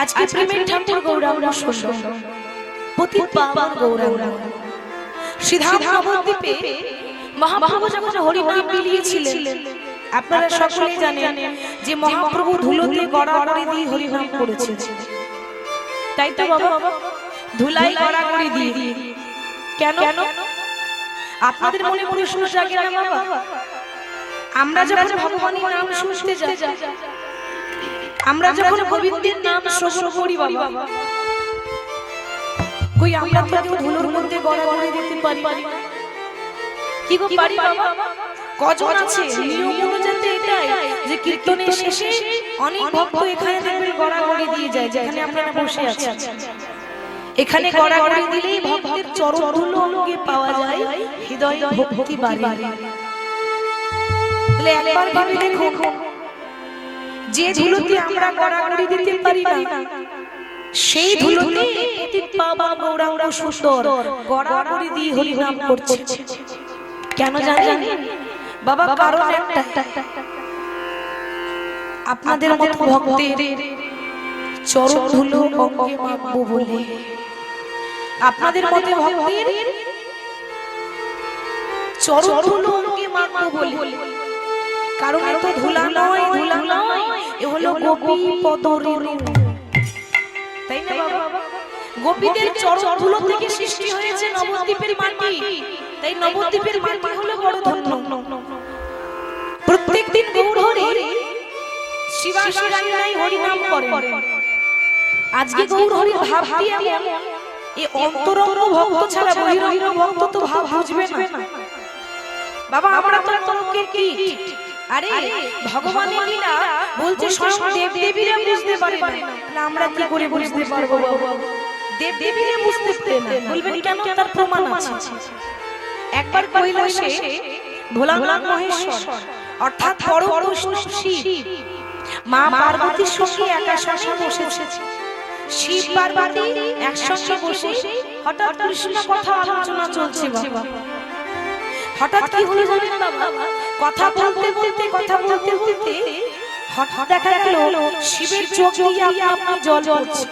আজকে প্রেমের ঠাকুর গৌরাঙ্গ সুন্দর পতিত পাবন গৌরাঙ্গ শ্রীধাম নবদ্বীপে মহাপ্রভু যখন হরিনাম বিলিয়েছিলেন, আপনারা সকলেই জানেন যে মহাপ্রভু ধুলোতে গড়াগড়ি দিয়ে হরিনাম করেছেন, তাই তো বাবা? ধুলাই গড়াগড়ি দিয়ে কেন? আপনাদের মনে প্রশ্ন জাগে না বাবা? আমরা যখন ভগবানের নাম শুনতে যাই, আমরা যখন গোবিন্দের নাম শ্রবণ করি বাবা, কই আমরা তো কেউ ধুলোর মধ্যে গড়াগড়ি দিতে পারি না? কি গো পারি বাবা? কজন আছে? নিয়ম অনুযায়ী এটাই যে কীর্তনের শেষে অনেক ভক্ত এখানে দেখবেন গড়াগড়ি দিয়ে যায়, যেখানে আপনারা বসে আছেন। এখানে গড়াগড়ি দিলেই ভক্তের চরণ ধুলো অঙ্গে পাওয়া যায়, হৃদয়ে ভক্তি বাড়ে। তাহলে একবার ভেবে দেখুন, যে ধুলোতে আমরা গড়াগড়ি দিতে পারি না, সেই ধুলোতে পতিত পাবন গৌরাঙ্গ সুন্দর গড়াগড়ি দিয়ে হরিনাম করছে। কেন জানেন বাবা? কারণ একটা, আপনাদের মতো ভক্তের চরণ ধুলো অঙ্গে মাখবো বলে, আপনাদের মতো ভক্তের চরণ ধুলো অঙ্গে মাখবো বলে। কারণ এত ধুলা নয়, এ হলো গোপী পদরেণু, তাই না বাবা? গোপীদের চরণ ধুলো থেকে সৃষ্টি হয়েছে নবদ্বীপের মাটি, তাই নবদ্বীপের মাটি হলো বড় ধন্য। প্রত্যেকদিন গৌর হরি শিবাশী রানী হরিনাম করে। আজকে গৌর হরির ভাব দিয়ে এই অন্তরঙ্গ ভক্ত ছাড়া বহিরঙ্গ ভক্ত তো ভাব বুঝবে না বাবা। আমরা তো অন্তরঙ্গে কি, আরে ভগবানের লীলা বলছে স্বয়ং দেবদেবীরা বুঝতে পারে না, তাহলে আমরা কি করে বুঝতে পারবো বাবা? দেবদেবীরা বুঝতে পারে না, বলবেন কেন? তার প্রমাণ আছে। একবার কৈলাসে ভোলানাথ মহেশ্বর অর্থাৎ পরম বৈষ্ণব শিব মা পার্বতীর সঙ্গে একাশনে বসেছে। শিব পার্বতী একসঙ্গে বসে হঠাৎ কৃষ্ণ কথা আলোচনা চলছে বাবা। হঠাৎ কি হলো জানেন বাবা? কথা বলতে বলতে হঠাৎ দেখা গেল শিবের চোখ দিয়ে আপনা জল পড়ছে।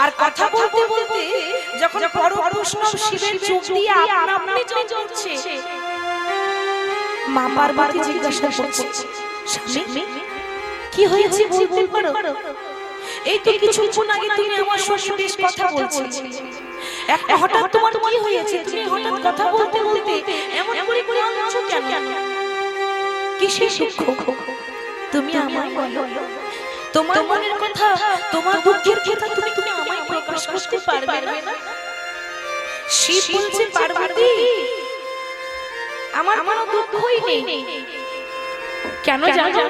আর কথা বলতে বলতে যখন পরম বৈষ্ণব শিবের চোখ দিয়ে আপনা জল পড়ছে, মা পার্বতী জিজ্ঞাসা করছে, স্বামী কি হয়েছে বলতে পারো? এই তো কিছুক্ষণ আগে তুমি আমার সঙ্গে বেশ কথা বলছিলে, একটা হঠাৎ তোমার কি হয়েছে? তুমি হঠাৎ কথা বলতে বলতে এমন করে কাঁদছো কেন? কিসের দুঃখ? তুমি আমায় বলো, তোমার মনের কথা, তোমার দুঃখের কথা তুমি আমায় প্রকাশ করতে পারবে না? শিব বলছে, পার্বতী আমার কোনো দুঃখই নেই। কেন জানো?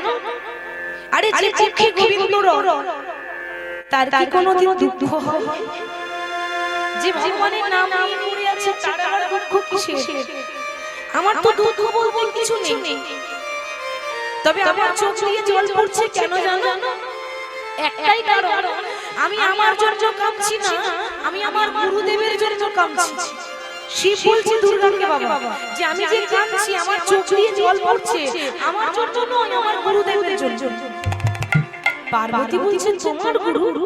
আরে যে পক্ষে গোবিন্দ তার কি কোনোদিন দুঃখ হয়? যে ভগবানের নাম নিয়ে পড়ে আছে তার আর দুঃখ কিসের? আমার তো দুঃখ বলতে কিছু নেই, তবে আমার চোখ দিয়ে জল পড়ছে কেন জানো? একটাই কারণ, আমি আমার জন্য কাঁদছি না, আমি আমার গুরুদেবের জন্য কাঁদছি। শিব বলছে দুর্গাকে বাবা যে আমি যে কাঁদছি, আমার চোখ দিয়ে জল পড়ছে আমার জন্য নয়, আমার গুরুদেবের জন্য। পার্বতী বলছেন, তোমার গুরু?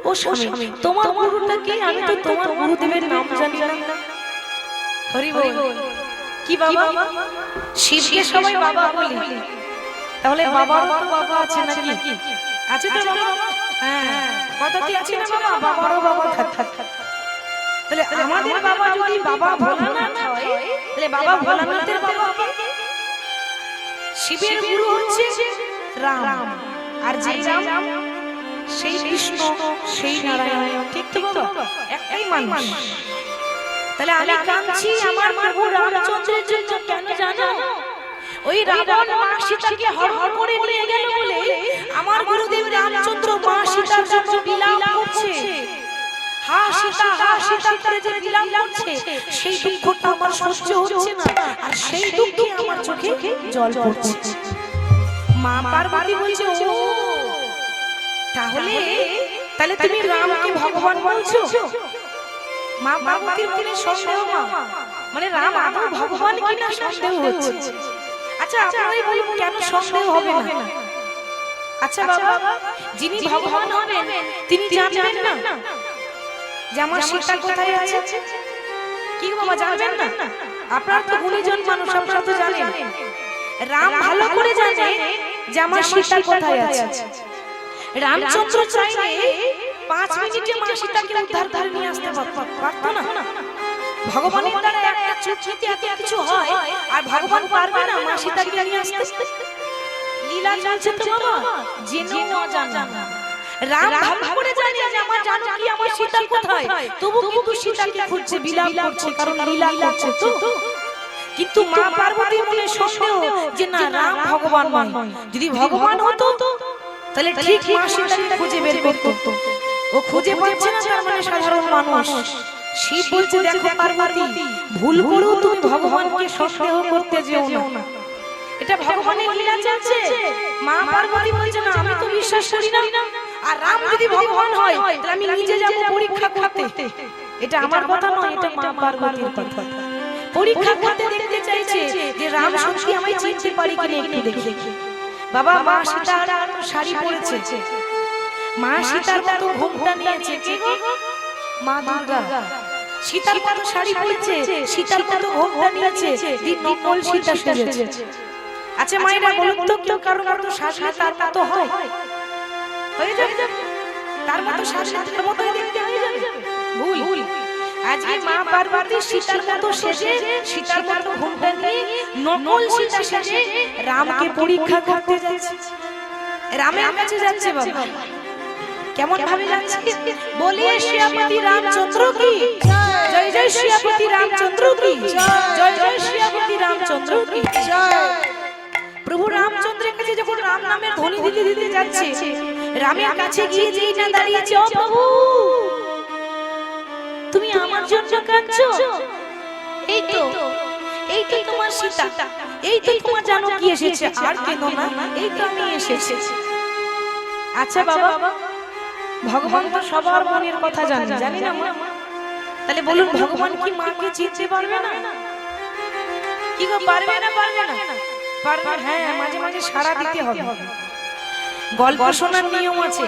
ও স্বামী, তোমার গুরুটা কে? আমি তো তোমার গুরুদেবের নাম জানি না। হরি বল। কি বাবা? শিবকে সবাই বাবা বলে, তাহলে বাবার তো বাবা আছে নাকি? আছে তো বাবা? হ্যাঁ, কথাতে আছে না বাবা? বাবারও বাবা থাক। তাহলে আমাদের বাবা যদি বাবা ভোলানাথ হয়, তাহলে বাবা ভোলানাথের বাবা কে? শিবের গুরু হচ্ছে রাম, আর যে রাম সেই কৃষ্ণ, সেই নারায়ণ, ঠিক তো বাবা? একটাই মানুষ। তাহলে আমি কাঁদছি আমার প্রভু রামচন্দ্রের জন্য, কেন জানো? ওই রাবণ মা সীতাকে হরণ করে নিয়ে গেল বলে আমার গুরুদেব রামচন্দ্র মা সীতার জন্য বিলাপ করছে। হা সীতা করে যে বিলাপ করছে, সেই দুঃখটা আমার সহ্য হচ্ছে না, আর সেই দুঃখে আমার চোখে জল পড়ছে। মা পার্বতী বলছে, ও তাহলে তুমি রামকে ভগবান বলছো? মা পার্বতীর মনে সন্দেহ, মানে রাম আদৌ ভগবান কিনা সন্দেহ হচ্ছে। আচ্ছা আপনারাই বলুন, কেন সন্দেহ হবে না? আচ্ছা বাবা, যিনি ভগবান হবেন তিনি জানবেন না যে আমার সীতা কোথায় আছে? কি বাবা জানবেন না? আপনারা তো গুণীজন মানুষ, আপনারা তো জানেন। রাম ভালো করে জানে যে আমার সীতা কোথায় আছে। রামচন্দ্র চাইলে 5 মিনিটে মা সীতাকে উদ্ধার করে নিয়ে আসতে পারতো না? ভগবানের দ্বারা একটা চুক্তিতে এত কিছু হয়, আর ভগবান পারবে না মা সীতাকে নিয়ে আসতে? লীলা চলছে তো বাবা, জেনেও অজানা। রাম ভালো করে জানে যে আমার জানকী আমার সীতা কোথায়, তবু কিন্তু সীতাকে খুঁজছে, বিলাপ করছে, কারণ লীলা করছে তো। কিন্তু মা পার্বতী মনে সন্দেহ যে না, রাম ভগবান নয়। যদি ভগবান হতো তাহলে ঠিক মা সীতাকে খুঁজে বের করতো। ও খুঁজে পাচ্ছে না, তার মানে সাধারণ মানুষ। শিব বলছে দেখো পার্বতী, ভুল করেও তুমি ভগবানকে সন্দেহ করতে যেও না। এটা ভগবানের লীলা চলছে। মা পার্বতী বলছে না, আমি তো বিশ্বাস করি না, আর রাম যদি ভগবান হয় তাহলে আমি নিজে যাব পরীক্ষা করতে। এটা আমার কথা নয়, এটা মা পার্বতীর কথা। পরীক্ষা করতে দেখতে চাইছে যে রাম সত্যি আমায় চিনতে পারি কিনা একটু দেখি। বাবা, মা সীতা শাড়ি পরেছে, মা সীতার মতো ঘোমটা নিয়েছে। কে গো? মা দুর্গা। সীতার মতো শাড়ি পরেছে, সীতার মতো ঘোমটা নিয়েছে, দিন নকল সীতা সেজেছে। আচ্ছা মায়েরা বলুন তো, কেউ কারোর মতো সাজলে তার মতো হয়? হয়ে যাবে? তার মতো সাজলে তার মতোই দেখতে হয়ে যাবে? ভুল। আজকে মা পার্বতী সীতার মতো সেজে, সীতার মতো ঘোমটা নিয়ে, নকল সীতা সেজে রামকে পরীক্ষা করতে যাচ্ছে। রামের কাছে যাচ্ছে বাবা। কেমন ভাবে যাচ্ছে? বলে শ্রীপতি রামচন্দ্র কি জয়, জয় শ্রীপতি রামচন্দ্র কি জয়, জয় শ্রীপতি রামচন্দ্র কি জয়। প্রভু রামচন্দ্রের কাছে যখন রাম নামের ধ্বনি দিতে যাচ্ছে, রামের কাছে গিয়ে যেই না দাঁড়িয়েছে, ও প্রভু তুমি আমার জন্য কাঁদছো? এই তো তোমার সীতা, এই তো তোমার জানকী এসেছে, আর কেন না, এই তো আমি এসেছি। আচ্ছা বাবা, ভগবান তো সবার মনের কথা জানি না মা? তাহলে বলুন, ভগবান কি মাকে চিনতে পারবে না? কি গো, পারবে না? পারবে। হ্যাঁ, মাঝে মাঝে সাড়া দিতে হবে। গল্প শোনার নিয়ম আছে।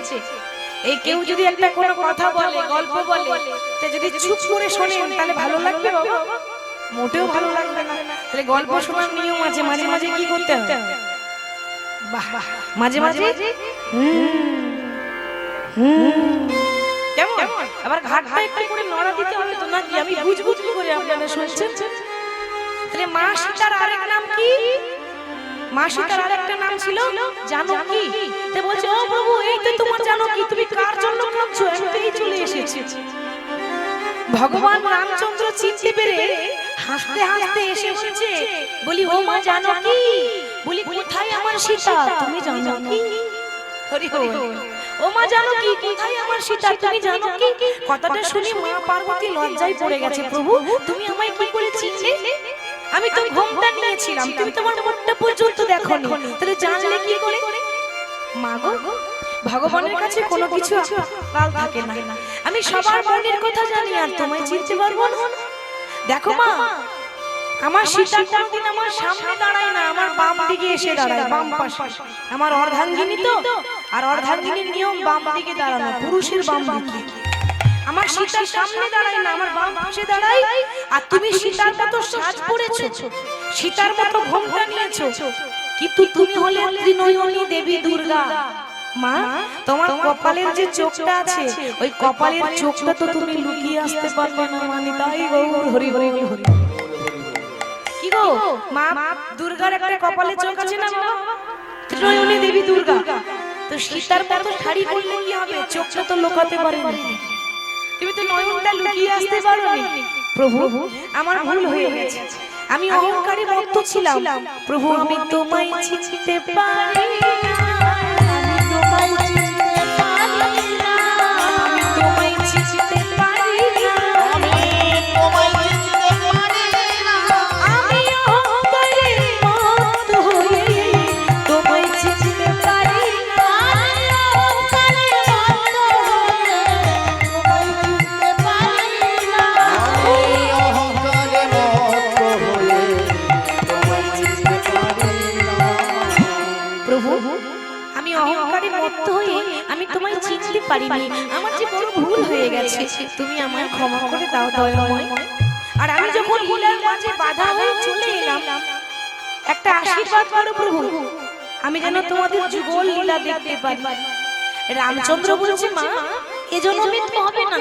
এই কেউ যদি একটা কোনো কথা বলে, গল্প বলে, তে যদি চুপ করে শোনেন তাহলে ভালো লাগবে বাবা? মোটেও ভালো লাগবে না। তাহলে গল্প শোনার নিয়ম আছে, মাঝে মাঝে কি করতে হবে? বাহ, মাঝে মাঝে কেমন আবার ঘাটটা একটু করে নড়া দিতে হবে তো নাকি? আমি বুঝবো কি করে আপনারা শুনছেন? তাহলে মা সীতার আরেক নাম কি? মা সীতার আরেকটা নাম ছিল জানকী। তে বলছে, ও প্রভু এই তো তোমার জানকী, তুমি কার জন্য কাঁদছো? একটাই চলে এসেছে। ভগবান রামচন্দ্র চিনতে পেরে হাসতে হাসতে এসে বলছে, বলি ও মা জানকী, বলি কোথায় আমার সীতা? তুমি জানকী? হরি হরি। ও মা জানকী, কোথায় আমার সীতা? তুমি জানকী? কথাটা শুনে মা পার্বতী লজ্জায় পড়ে গেছে। প্রভু তুমি আমায় কি করে চিনলে? আমি তো ঘোমটা নিয়েছিলাম, তুমি তোমার মুখটা পর্যন্ত দেখোনি, তাহলে জানলে কি করে? মা গো, ভগবানের কাছে কোনো কিছু কাল থাকে না। আমি সবার মনের কথা জানি, আর তোমায় চিনতে পারবো না? দেখো মা, আমার সীতা কোনদিন আমার সামনে দাঁড়ায় না, আমার বাম দিকে এসে দাঁড়ায়, বাম পাশে। আমার অর্ধাঙ্গিনী তো, আর অর্ধাঙ্গিনীর নিয়ম বাম দিকে দাঁড়ানো, পুরুষের বাম দিকে। আমার সীতার সামনে দাঁড়ায় না, আমার বাম পাশে দাঁড়ায়। আর তুমি সীতার মতো সাজ পরেছো, সীতার মতো ঘোমটা নিয়েছো, কিন্তু তুমি হলে ত্রিনয়নী দেবী দুর্গা। মা, তোমার কপালের যে চোখটা আছে, ওই কপালের চোখটা তো তুমি লুকিয়ে আসতে পারবে না। মানে তাই গৌর হরি হরি হরি। কি গো মা, দুর্গার একটা কপালে চোখ আছে না বাবা? ত্রিনয়নী দেবী দুর্গা। তো সীতার মতো শাড়ি পরলে কি হবে? চোখটা তো লুকাতে পারে না, তুমি তো নয়নটা লুকিয়ে আসতে পারোনি। প্রভু আমার ভুল হয়ে গেছে, আমি অহংকারী মত্ত ছিলাম। প্রভু আমি তোমায় চিনতে পারি না, আমি তোমায় চিনতে পারি না, আমি তোমায় চিনতে পারি না, আমি তোমায় চিনতে পারি না, আমি অহংকারী মত্ত হয়ে তোমায় চিনতে পারি না, আমি অহংকারী মত্ত হয়ে তোমায় চিনতে পারি না, আমি অহংকারী মত্ত হয়ে তোমায় চিনতে পারি না। প্রভু পারিনি, আমার যে বড় ভুল হয়ে গেছে, তুমি আমায় ক্ষমা করে দাও দয়াময়। আর আমি যখন লীলার মাঝে বাধা হয়ে চলে এলাম, একটা আশীর্বাদ করো প্রভু, আমি যেন তোমাদের যুগল লীলা দেখতে পারি। রামচন্দ্র বলছে, মা এই জন্মে তো হবে না।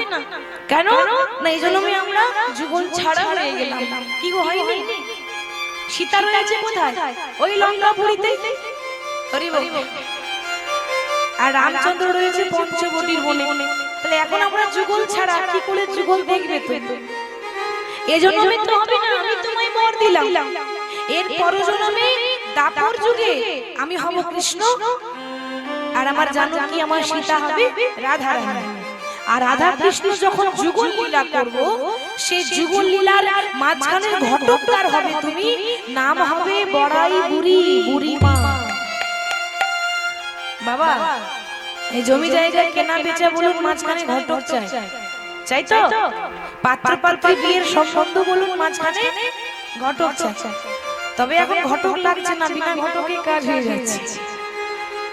কেন না? এই জন্মে আমরা যুগল ছাড়া হয়ে গেলাম। কি গো, হয়নি? সীতা রয়েছে কোথায়? ওই লঙ্কাপুরীতে। আর রামচন্দ্র রয়েছে পঞ্চবটির বনে। তাহলে এখন আমরা যুগল ছাড়া কি করে যুগল দেখবে? তো এই জন্মে তো হবে না, আমি তোমায় বর দিলাম। এর পরজন্মে দাপর যুগে আমি হব কৃষ্ণ, আর আমার জানকী আমার সীতা হবে রাধা রানী। আর রাধা কৃষ্ণ যখন যুগল লীলা করব, সেই যুগল লীলার মাঝখানের ঘটকদার হবে তুমি, নাম হবে বড়াই বুড়ি, বুড়ি মা। বাবা, এই জমি জায়গা কেনা বেচা বলুন, মাঝখানে ঘটক চাই, চাই তো? পাত্র পাত্রী বিয়ের সম্বন্ধ বলুন, মাঝখানে ঘটক চাই। তবে এখন ঘটক লাগছে না, বিনা ঘটকে কাজ হয়ে যাচ্ছে,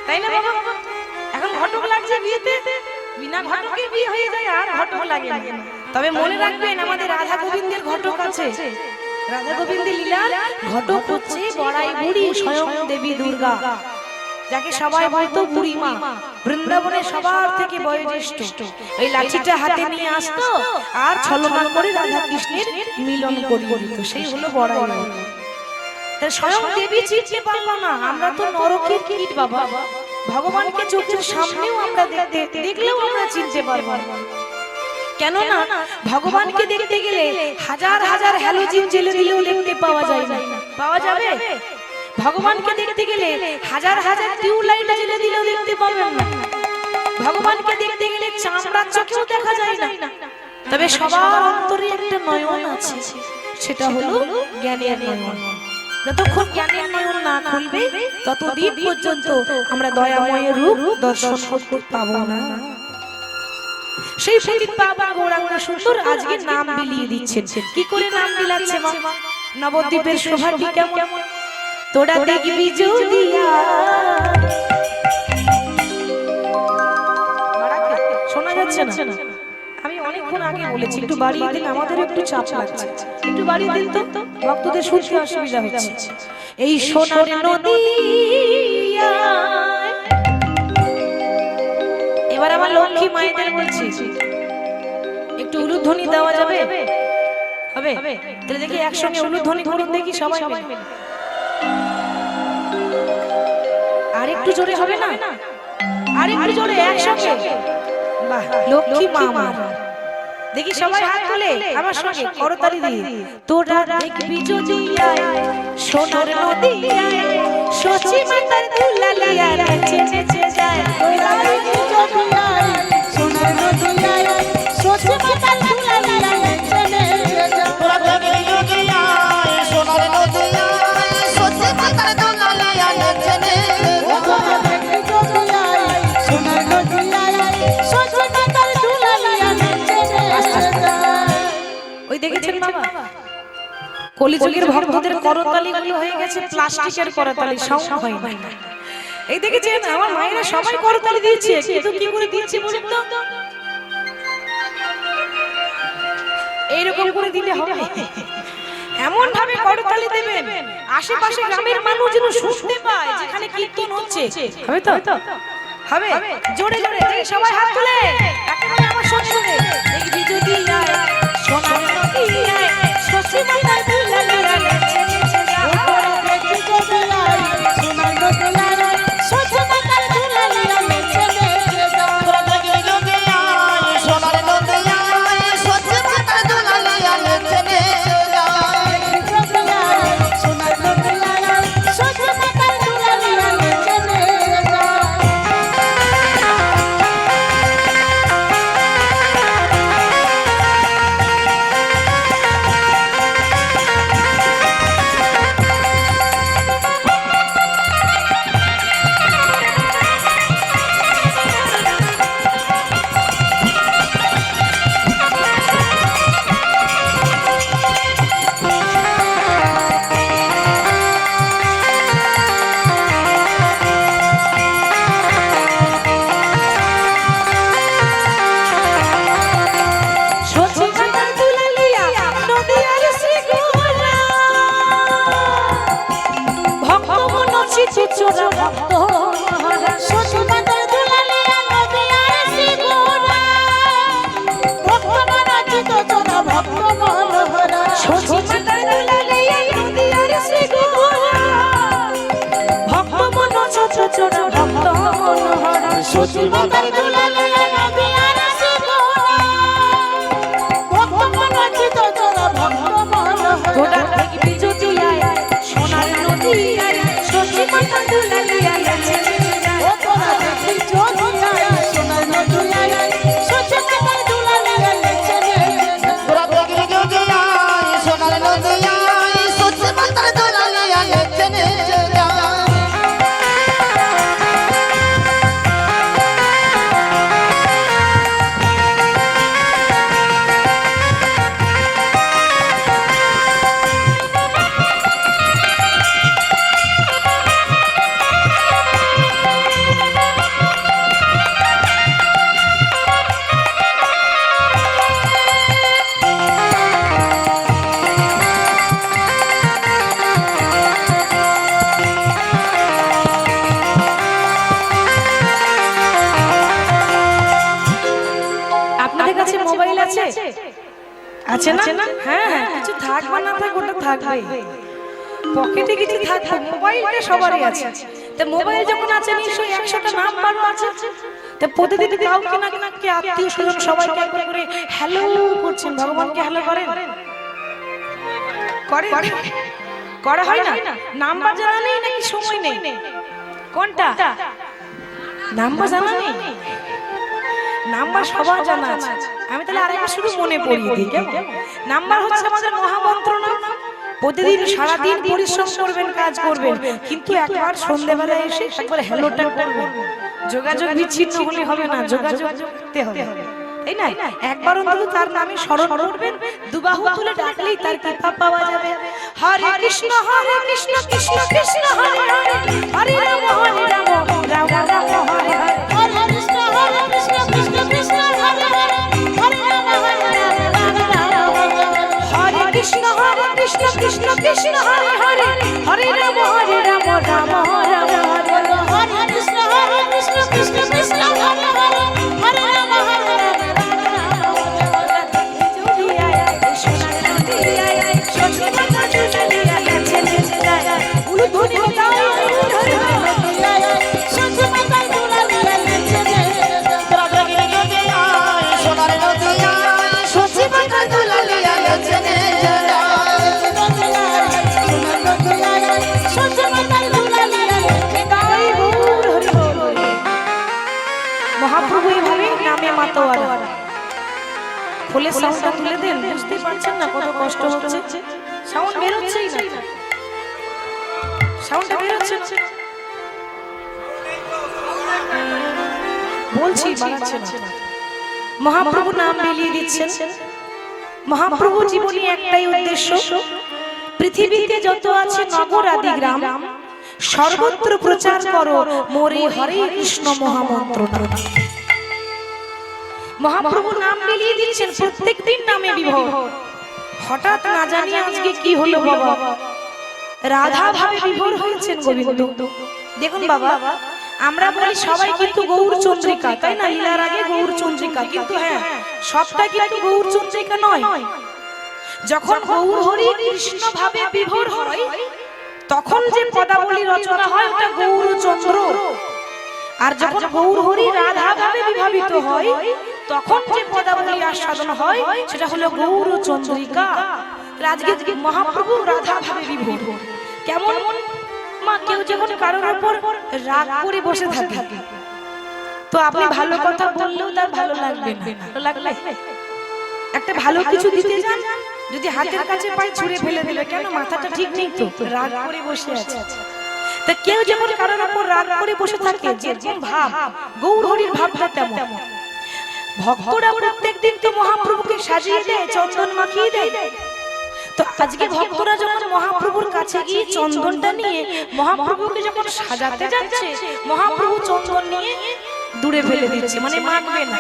তাই না বাবা? এখন ঘটক লাগছে বিয়েতে, বিনা ঘটকে বিয়ে হয়ে যায়, আর ঘটক লাগে না। তবে মনে রাখবেন, আমাদের রাধা গোবিন্দের ঘটক আছে। রাধা গোবিন্দের লীলার ঘটক হচ্ছে বড়াই বুড়ি, স্বয়ং দেবী দুর্গা, যাকে সবাই বলতো বুড়ি মা। বৃন্দাবনে সবার থেকে বয়োজ্যেষ্ঠ। এই লাঠিটা হাতে নিয়ে আসতো আর ছলনা করে রাধা কৃষ্ণের মিলন করিয়ে দিত, সেই হলো বড়াই বুড়ি। স্বয়ং দেবী চিনতে পারলো না, আমরা তো নরকের কীট বাবা। ভগবানকে চোখের সামনেও আমরা দেখলেও আমরা চিনতে পারবো না। কেন না? ভগবানকে দেখতে গেলে হাজার হাজার হ্যালোজিন জ্বেলে দিলেও দেখতে পাওয়া যায় না। পাওয়া যাবে? ভগবানকে দেখতে গেলে হাজার হাজার টিউবলাইট জ্বেলে দিলেও দেখতে পাবেন না। ভগবানকে দেখতে গেলে চামড়ার চোখেও দেখা যায় না। তবে সবার অন্তরে একটা নয়ন আছে, সেটা হলো জ্ঞানের নয়ন। যতক্ষণ জ্ঞানের নয়ন না খুলবে, ততদিন পর্যন্ত আমরা দয়াময়ের রূপ দর্শন করতে পাবো না। সেই পতিত বাবা গৌরাঙ্গ সুন্দর আজকে নাম বিলিয়ে দিচ্ছেন। কি করে নাম বিলাচ্ছে মা? নবদ্বীপের শোভাটি কেমন তোরা দেখবি যদিয়া। শোনা যাচ্ছে না? আমি অনেকক্ষণ আগে বলেছি, একটু বাড়িয়ে দিন, আমাদের একটু চাপ লাগছে। একটু বাড়িয়ে দিন তো, ভক্তদের শুনতে অসুবিধা হচ্ছে। এই সোনার নদী। এবার আমার লক্ষ্মী মায়েদের বলছি, একটু উলুধ্বনি দেওয়া যাবে? হবে? তাহলে দেখি একসঙ্গে উলুধ্বনি করুন, দেখি সবাই মিলে। আর একটু জোরে হবে না? আর একটু জোরে একসঙ্গে। বাহ, লক্ষ্মী মা আমার। দেখি সবাই হাত তুলে আমার সঙ্গে করতালি দিয়ে। তোরা দেখবি যদি সোনার নদী, সচি মাতার দুলালিয়া নেচে নেচে যায়। তোরা দেখবি যদি সোনার নদী, সচি মাতার দুলালিয়া নেচে নেচে যায়। তোরা দেখবি যদি সোনার নদী, সচি মাতার দুলালিয়া নেচে নেচে যায়। তোরা দেখবি যদি সোনার নদী, সচি মাতার দুলালিয়া নেচে নেচে যায়। ওই দেখেছেন বাবা, কলিযুগের ভক্তদের করতালি গুলো হয়ে গেছে প্লাস্টিকের করতালি, সাউন্ড হয় না। এই দেখেছেন, আমার মায়েরা সবাই করতালি দিয়েছে, কিন্তু কি করে দিচ্ছে বলুন তো? এইরকম করে দিলে হবে? এমন ভাবে করতালি দেবেন আশেপাশে গ্রামের মানুষ যেন শুনতে পায় যেখানে কীর্তন হচ্ছে। হবে তো? হবে? জোরে জোরে দেখি সবাই হাত তুলে একেবারে আমার সঙ্গে। দেখবি যদি সোনার নদী, সচি মাতার দুলালিয়া নেচে নেচে যায়। দেখবি যদি সোনার নদী, সচি মাতার দুলালিয়া নেচে নেচে যায়। দেখবি যদি সোনার নদী, সচি মাতার দুলালিয়া নেচে নেচে যায়। সোনার নদী, সচি মাতার দুলালিয়া নেচে নেচে যায়। সচিব মাতার দুলালে নবী আর সিগুনা ভক্ত মনাচি তো তোরা ভক্ত মন গোটা দেখবি যদি আয় সোনার নদী আয় সচিব মাতার দুলালে আইছে ও তোরা দেখি যদি আয় সোনার নদী আয় সচিব মাতার দুলালে আইছে তোরা দেখবি যদি আয় সোনার নদী আয় সচিব মাতার দুলালে আইছে আপনাদের কাছে মোবাইল আছে আছে না হ্যাঁ হ্যাঁ কিছু থাক বা না থাক ওটা থাকবে পকেটে কিছু থাকবে মোবাইলটা সবারই আছে তো মোবাইল যখন আছে নিশ্চয়ই 100টা নাম্বারও আছে তো প্রতিদিন কাউকে না কে আত্মীয় স্বজন সবাইকে একবার করে হ্যালো করছেন ভগবানকে হ্যালো করেন করে করা হয় না নাম্বার জানা নেই নাকি সময় নেই কোনটা নাম্বার জানা নেই নাম্বার সবার জানা আছে আমি তাহলে আরেকবার শুধু মনে পড়িয়ে দিই কেমন নাম্বার হচ্ছে আমাদের মহামন্ত্র না প্রতিদিন সারা দিন পরিশ্রম করবেন কাজ করবেন কিন্তু একবার সন্ধ্যাবেলা এসে একবার হ্যালোটা করবেন যোগাযোগ বিচ্ছিন্ন হলে হবে না যোগাযোগ করতে হবে তাই না একবার অন্তত তার নামে স্মরণ করবেন দুবাহু তুলে ডাকলেই তার কৃপা পাওয়া যাবে হরে কৃষ্ণ কৃষ্ণ কৃষ্ণ হরে হরে হরে রাম রাম রাম হরে হরে হরে কৃষ্ণ কৃষ্ণ কৃষ্ণ হরে হরে হরে রাম হরে কৃষ্ণ কৃষ্ণ কৃষ্ণ হরে হরে হরে রাম রাম রাম হরে হরে কৃষ্ণ কৃষ্ণ কৃষ্ণ হরে হরে হরে রাম মহাপ্রভু এইভাবে নামে মাতোয়ারা খোলে সাউন্ডটা তুলে দেন বুঝতে পারছেন না কত কষ্ট হচ্ছে সাউন্ড বের হচ্ছেই না সাউন্ডটা বের হচ্ছে না বলছি বাড়াচ্ছে না মহাপ্রভু নাম বিলিয়ে দিচ্ছেন মহাপ্রভু জীবনে একটাই উদ্দেশ্য পৃথিবীতে যত আছে নগর আদি গ্রাম সর্বত্র প্রচার করো মোরে হরে কৃষ্ণ মহামন্ত্র মহাপ্রভু নাম বিলিয়ে দিচ্ছেন প্রত্যেকদিন নামে বিভোর হঠাৎ না জানি আজকে কি হলো বাবা রাধা ভাবে বিভোর হয়েছেন গোবিন্দ দেখুন বাবা আমরা বলি সবাই কিন্তু গৌর চন্দ্রিকা তাই না লীলার আগে গৌর চন্দ্রিকা কিন্তু হ্যাঁ সবটা কিন্তু গৌর চন্দ্রিকা নয় যখন গৌর হরি কৃষ্ণ ভাবে বিভোর হয় তখন যে পদাবলী রচনা হয় ওটা গৌর চন্দ্র আর যখন গৌর হরি রাধা ভাবে বিভাবিত হয় তখন যে পদাবলী আস্বাদন হয় সেটা হলো গৌর চন্দ্রিকা আজকে মহাপ্রভু রাধা ভাবে বিভোর কেমন মা কেউ যখন কারোর উপর রাগ করে বসে থাকে তো আপনি ভালো কথা বললেও তার ভালো লাগবে না ভালো লাগবে একটা ভালো কিছু দিতে যান যদি হাতের কাছে পায় ছুঁড়ে ফেলে দিলে কেন মাথাটা ঠিক নেই তো রাগ করে বসে আছে তা কেউ যেমন কারোর উপর রাগ করে বসে থাকে যেরকম ভাব গৌর হরির ভাবটা তেমন ভক্তরা প্রত্যেকদিন তো মহাপ্রভুকে সাজিয়ে দেয় চন্দন মাখিয়ে দেয় তো আজকে ভক্তরা যখন মহাপ্রভুর কাছে গিয়ে চন্দনটা নিয়ে মহাপ্রভুকে যখন সাজাতে যাচ্ছে মহাপ্রভু চন্দন নিয়ে দূরে ফেলে দিচ্ছে মানে মাখবে না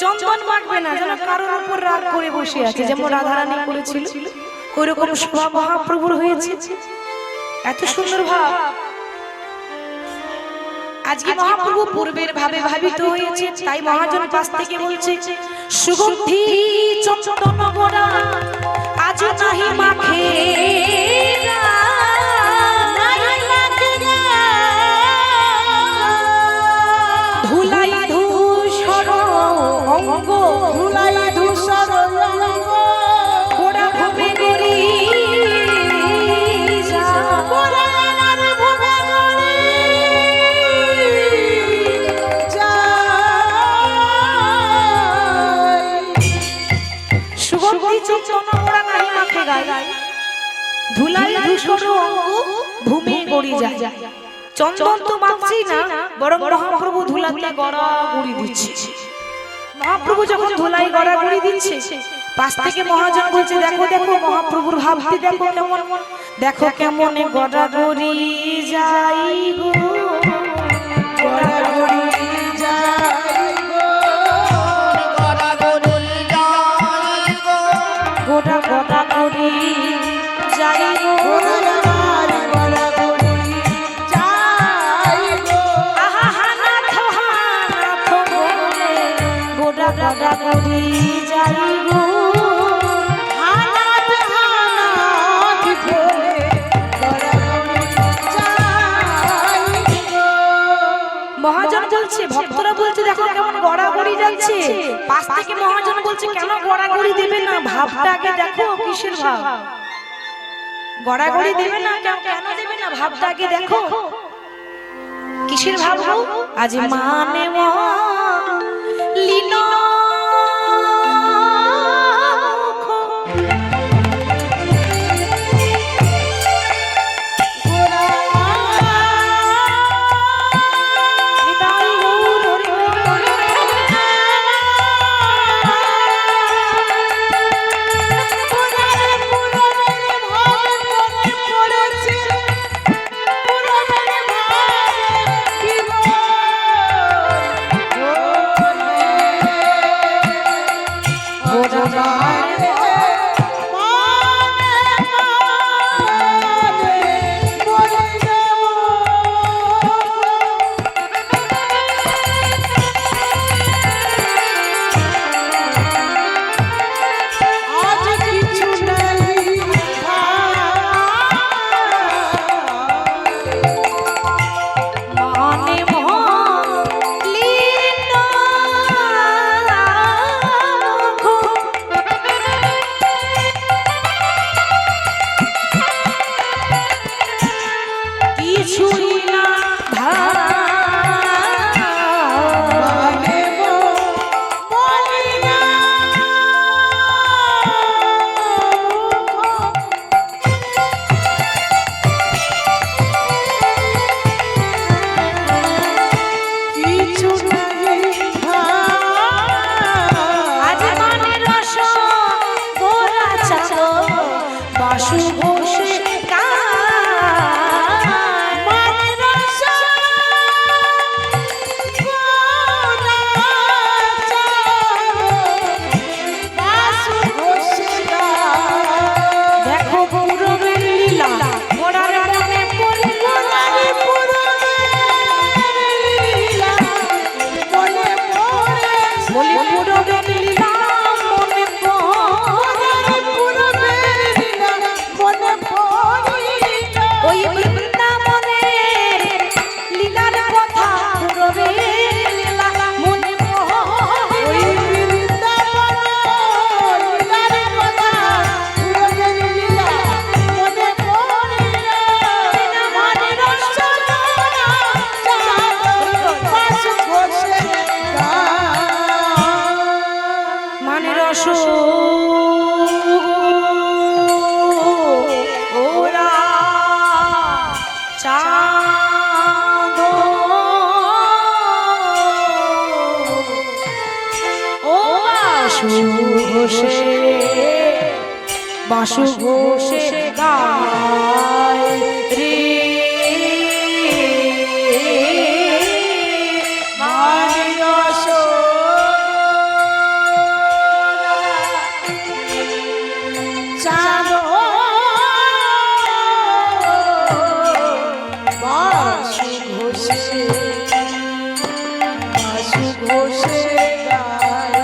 চন্দন মাখবে না যেন কারোর উপর রাগ করে বসে আছে যেমন রাধারানী করেছিল ওইরকম শোভা মহাপ্রভুর হয়েছে এত সুন্দর ভাব আজকে মহাপ্রভু পূর্বের ভাবে ভাবিত হয়েছে তাই মহাজন পাশ থেকে বলছে সুগন্ধি চন্দন গোড়া আজ নাহি মাখে অঙ্গ ধুলাই ধূসর অঙ্গ গোড়া ভূমি গড়ি পরায়ণার ভূমে গড়ি সুগন্ধি চন্দন ওরা নাই মাখে গায় ধুলাই ধূসর অঙ্গ ভূমি গড়ি যায় চন্দন তো মাখছি না বরং মহাপ্রভু ধুলাতে গড়াগড়ি দিচ্ছে মহাপ্রভু যখন ধুলাই গড়াগড়ি দিচ্ছে পাশ থেকে মহাজন বলছে দেখো দেখো মহাপ্রভুর ভাবটি দেখো কেমন দেখো কেমন গড়াগড়ি যাই গো গড়াগড়ি যাই গো গোটা গড়াগড়ি যাই গো গড়াগড়ি যাই গো আহা হানাথ হানাথ বলে গোটা গড়াগড়ি যাই গো হানাত হানাত বলে গড়াগড়ি যাই গো মহাজন বলছে ভক্তরা বলছে দেখো কেমন গড়াগড়ি যাচ্ছে পাশ থেকে মহাজন বলছে কেন গড়াগড়ি দেবে না ভাবটা আগে দেখো কিসের ভাব গড়াগড়ি দেবে না কেন দেবে না ভাবটা আগে দেখো কিসের ভাব গো? আজ মানে লীন বাসু ঘোষে গায় রে মানস চাঁদ বাসু ঘোষে গায়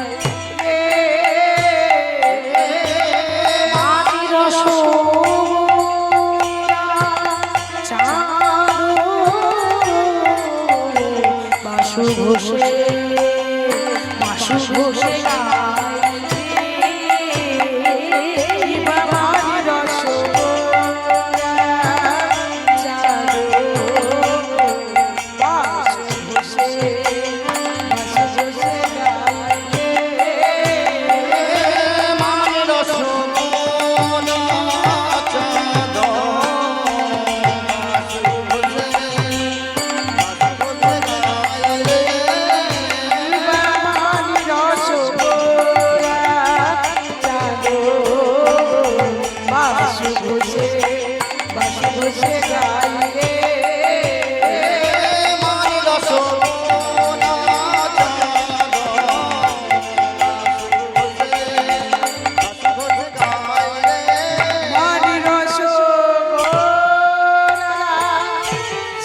বসে গায় বাবার রসগোল্লা চাঁদো বাস বসে গাইলে মানি রসগোল্লা চাঁদ বাবার রসগোল্লা চাঁদো বাস বসে গাইলে মানি রসগোল্লা মানি রসগোল্লা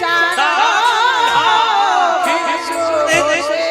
চাঁদো বাস বসে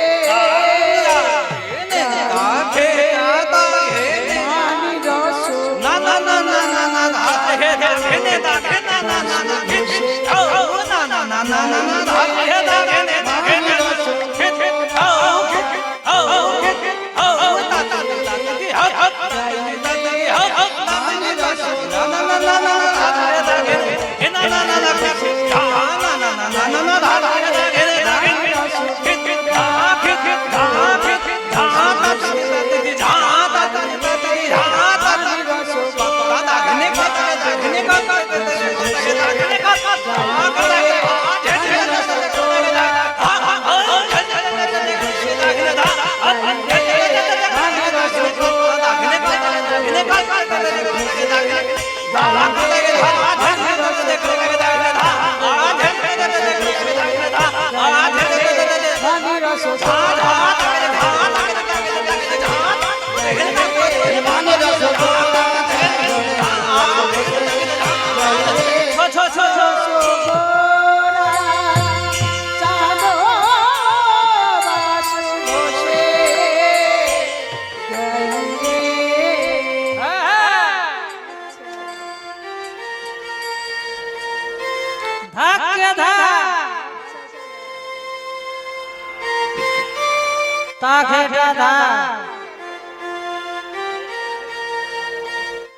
মানি রসগোল্লা মানি রসগোল্লা মানি রসগোল্লা চাঁদো বাস বসে গাইলে ধাক্কে তাকে দাদা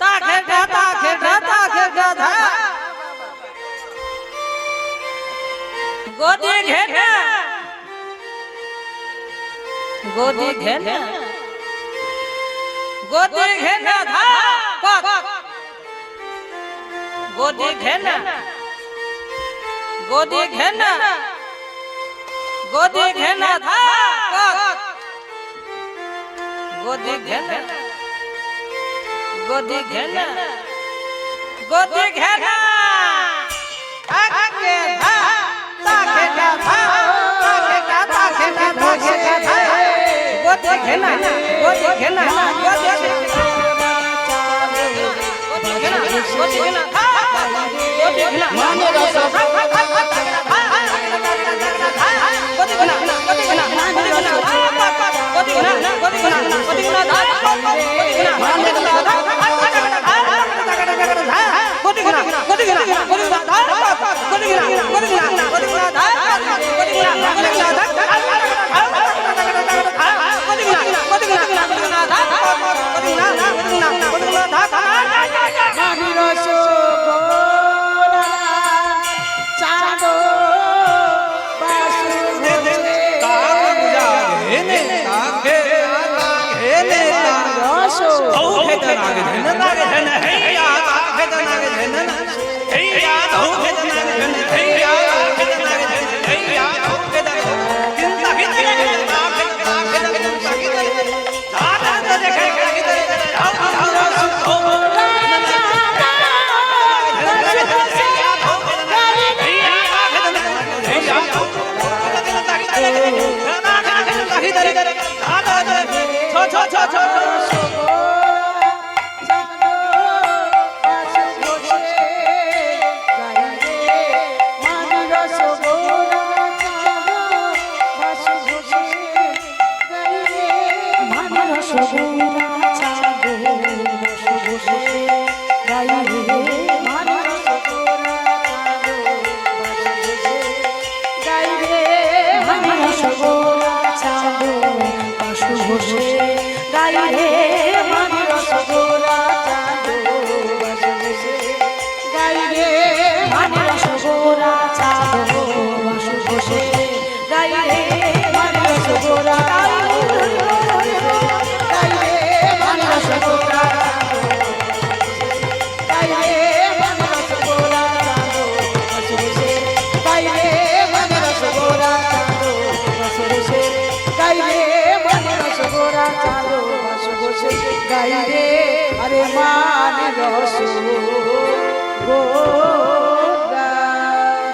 তাকে দাদা গোদি ঘেনা গোদি ঘেনা গোদি ঘেনা ধা গোদি ঘেনা গোদি ঘেনা গোদি ঘেনা ধা গোদি ঘেনা গোদি ঘেনা গোদি ঘেনা তাকে ধা তাকে ধা তাকে ধা গোদি ঘেনা গোদি ঘেনা গোদি ঘেনা গোদি ঘেনা ধা গোদি ঘেনা মানি রসগোল্লা মানি রসগোল্লা চাঁদো বাস বসে রে মানে রসগোরা চাঁদো বসে বসে গাই রে মানে রসগোরা চাঁদো বসে বসে গাই রে মানে রসগোরা গাই রে মানে রসগোরা গাই রে মানে রসগোরা চাঁদো বসে বসে গাই রে মানে রসগোরা চাঁদো বসে বসে গাই রে মানে রসগোরা চাঁদো বসে বসে গাই রে আরে মানে রসগোরা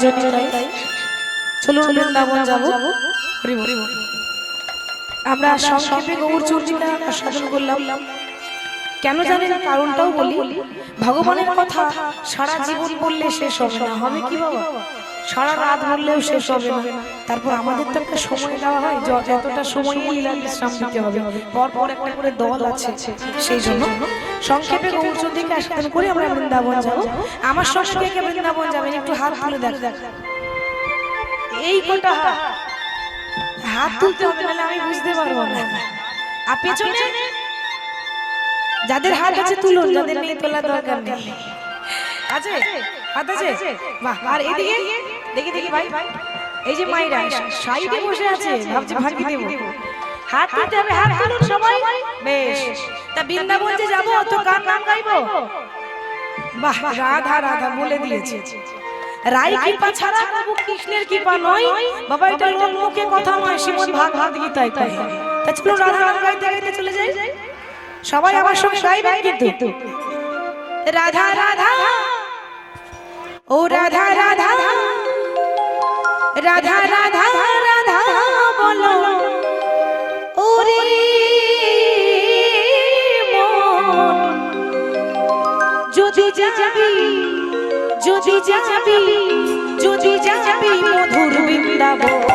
যদি তাই চলুন বৃন্দাবন যাব হরি হরি আমরা সংক্ষেপে গৌর চর্চিকা সাধন করলাম কেন জানেন কারণটাও বলি ভগবানের কথা সারা জীবন বললে শেষ হবে না হবে কি বাবা সারা রাত বললেও শেষ হবে না তারপর আমাদের তো একটা সময় দেওয়া হয় যতটা সময় লীলা বিশ্রাম দিতে হবে পর পর একটা করে দল আছে সেই জন্য সংক্ষেপে গৌর চর্চিকা সাধন করে আমরা বৃন্দাবন যাব আমার সঙ্গে কে বৃন্দাবন যাবেন একটু হাত তুলে দেখ এই কোটা হাত তুলতে হবে নাহলে আমি বুঝতে পারবো না আর পেছনে যাদের হাত আছে তুলুন যাদের নেই তোলা দরকার নেই আছে হাত আছে বাহ আর এদিকে দেখি দেখি ভাই এই যে মাইরা সাইডে বসে আছে ভাবছি ভাগি দেব হাত তুলতে হবে হাত তুলুন সবাই বেশ তা বৃন্দাবন যে যাবো তো কার নাম গাইবো বাহ রাধা রাধা বলে দিয়েছে রাই কৃপা ছাড়া প্রভু কৃষ্ণের কৃপা নয় বাবা এটা লোক মুখে কথা নয় শ্রীমদ্ ভাগবত গীতায় তাই তা চলো রাধা রাধা গাইতে গাইতে চলে যাই সবাই আমার সঙ্গে গাইবেন কিন্তু রাধা রাধা ও রাধা রাধা রাধা রাধা রাধা বলো ওরে মন যদি যাবি যদি যাবি যদি যাবি মধুর বৃন্দাবন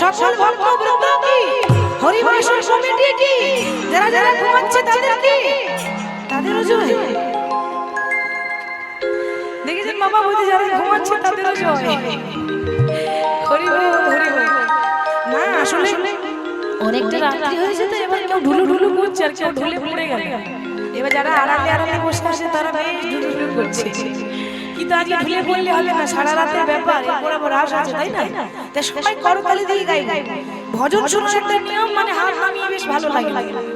সকল ভক্ত বৃন্দ কি হরিবাসর কমিটি কি যারা যারা ঘুমাচ্ছে তাদের কি তাদেরও জয় দেখেছেন বাবা বলতে যারা ঘুমাচ্ছে তাদেরও জয় হরি বল হরি বল না আসলে অনেকটা রাত্রি হয়েছে তো এবার কেউ ঢুলু ঢুলু করছে আর কেউ ঢুলে পড়ে গেল এবার যারা আড়ালে আড়ালে বসে আছে তারা বেশ ঢুলু ঢুলু করছে কিন্তু আজকে ঢুলে পড়লে হবে না সারা রাতের ব্যাপার এরপর আবার রাস আছে তাই না তাই সবাই করতালি দিয়ে গাইবে ভজন শোনার একটা নিয়ম মানে হাত নামিয়ে বেশ ভালো লাগে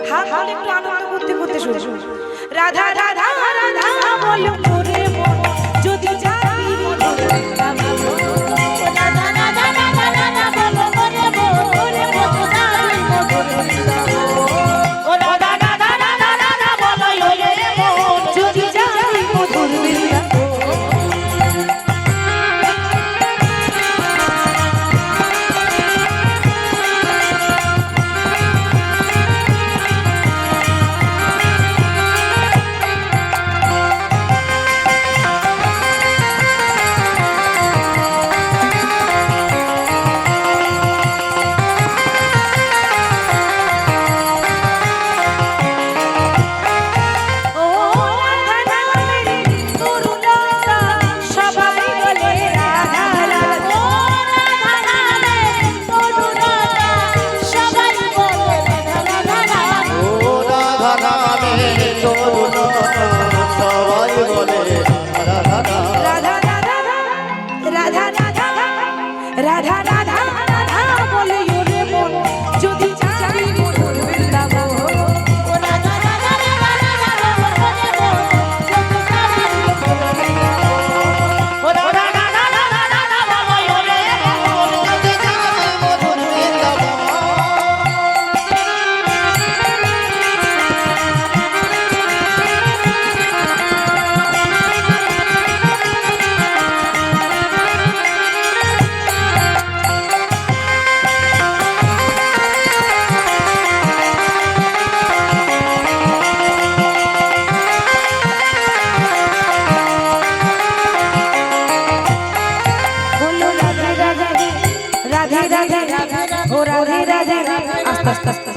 হাত হাত একটু আনন্দ করতে করতে শুরু রাধা রাধা রাধা বলো মোরে মন যদি যাবি মধুর বৃন্দাবন রাধা রাধা রাধা রাধা বলো মোরে মন মোরে মন যাবি মধুর বৃন্দাবন ও রাধা রাধা রাধা রাধা বলো ওরে মন যদি যাবি মধুর বৃন্দাবন আস্তে আস্তে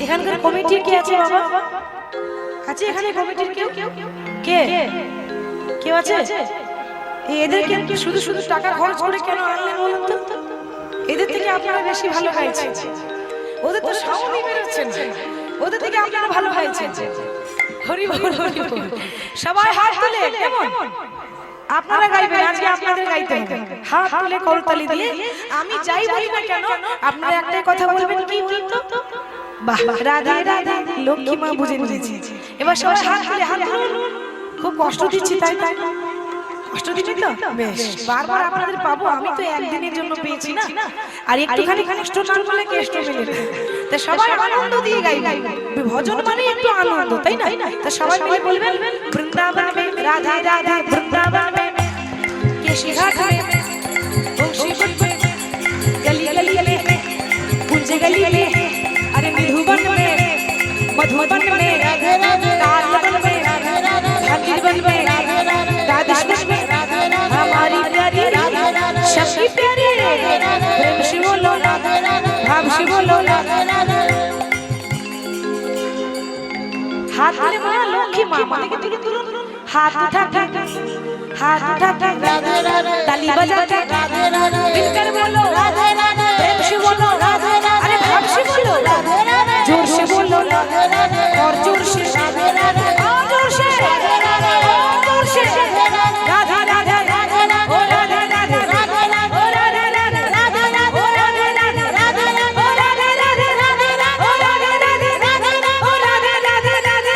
এখানকার কমিটির কে আছে বাবা? আছে এখানে কমিটির কেউ? কে কেউ আছে? এদেরকে শুধু শুধু টাকা খরচ করে কেন আনলেন বলুন তো? এদের থেকে আপনারা বেশি ভালো গাইছেন, ওদের তো সামনে বেরোচ্ছেন, ওদের থেকে আপনারা ভালো গাইছেন। হরি বল হরি বল। সবাই হাত তুলে কেমন আপনারা গাইবেন, আজকে আপনাদের গাইতে হবে। হাত তুলে করতালি দিয়ে আমি যাই বলি না কেন আপনারা একটাই কথা বলবেন, কি বলুন তো? বাহ, রাধে রাধে লক্ষ্মী মা বুঝে নিয়েছি। এবার সবাই হাত তুলে হাত তুলুন। খুব কষ্ট দিচ্ছি তাই তাই কষ্ট দিচ্ছি তো বেশ, বারবার আপনাদের পাবো, আমি তো একদিনের জন্য পেয়েছি না, আর একটুখানি কষ্ট না করলে কেষ্ট মেলে। তা সবাই আনন্দ দিয়ে গাইবেন, ভজন মানে একটু আনন্দ, তাই না? তা সবাই মিলে বলবেন বৃন্দাবন মে রাধে রাধে, বৃন্দাবন মে কেশি ঘাট মে বংশী বন মে গলি গলি মে কুঞ্জ গলি মে अरे मधुबन में मधुबन में तालबन में हकीबन में राधेश्वर में हमारी प्यारी शक्ति प्यारी प्रेम से बोलो भाव से बोलो। हाथ में मां लक्ष्मी मां माथे के तुरंत हाथ उठाते हाथ उठाते ताली बजाते मिलकर बोलो प्रेम से बोलो, अरे भाव से बोलो, जोर से बोलो और जोर से और जोर से जोर से राधा राधा ओ राधा राधा ओ राधा राधा ओ राधा राधा ओ राधा राधा ओ राधा राधा ओ राधा राधा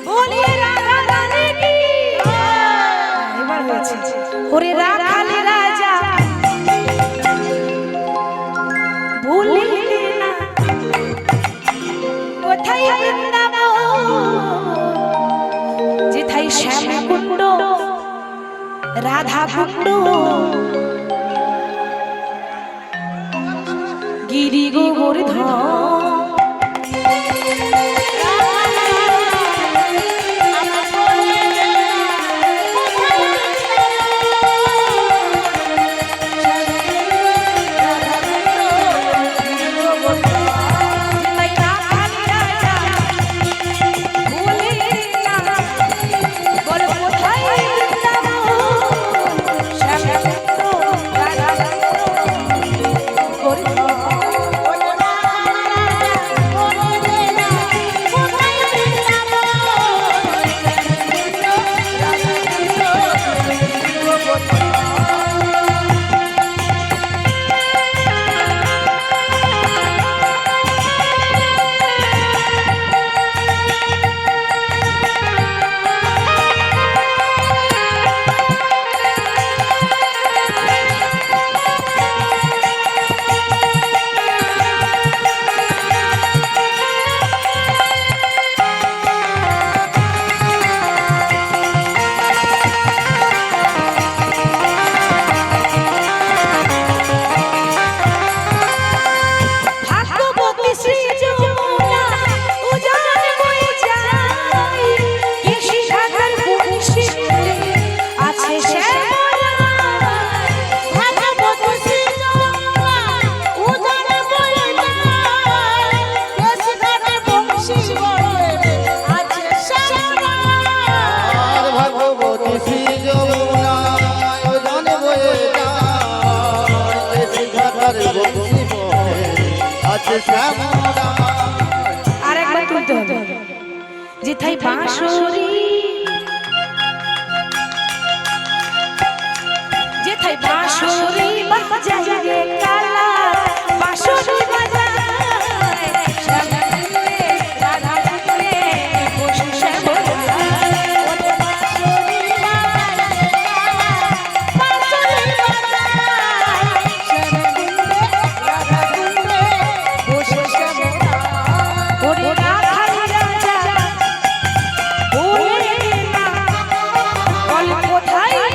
बोलिए राधा रानी की। এবার হয়েছে ওরে রাখালে রাজা ভুলিলে না কোথায় বৃন্দাবন, যেথায় শ্যামকুণ্ড রাধা কুণ্ড গিরি গোবর্ধন। আরেকবার তুলতে হবে, যেথায় বাঁশরি যেথায় বাঁশরি বাজায় রে কালা বাঁশরি বাজায় রাধা রাধে বসে শ্যামলা কোথায়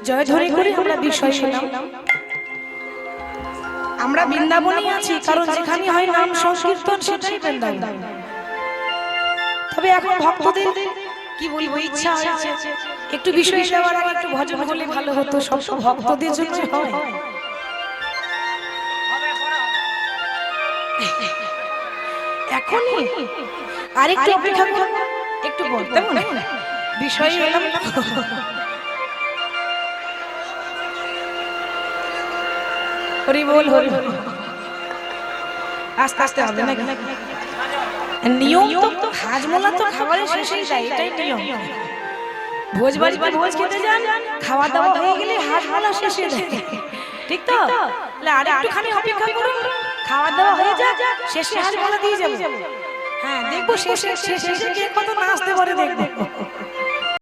জয় ধরে করে আমরা বিষয় এলাম। আমরা বৃন্দাবনেই আছি, কারণ যেখানে হয় নাম সংকীর্তন সেটাই বৃন্দাবন। তবে এখন ভক্তদের কি বলবো, ইচ্ছা হয়েছে একটু বিষয় যাওয়ার আগে একটু ভজন হলে ভালো হতো। সব তো ভক্তদের জন্য হয়। এখনই আরেকটু অপেক্ষা করুন, একটু বলতে মনে বিষয় এলাম। হরি বল হরি বল। আস্তে আস্তে হবে নাকি? নিয়ম তো হাজমোলা তো খাবারের শেষেই যায়, এটাই নিয়ম। ভোজ বাড়িতে ভোজ খেতে যান, খাওয়া দাওয়া হয়ে গেলে হাজমোলা শেষে দেয়, ঠিক তো? তাহলে আর একটুখানি অপেক্ষা করুন, খাওয়া দাওয়া হয়ে যাক, শেষে হাজমোলা দিয়ে যাবো। হ্যাঁ দেখবো শেষে কে কত নাচতে পারে দেখবো।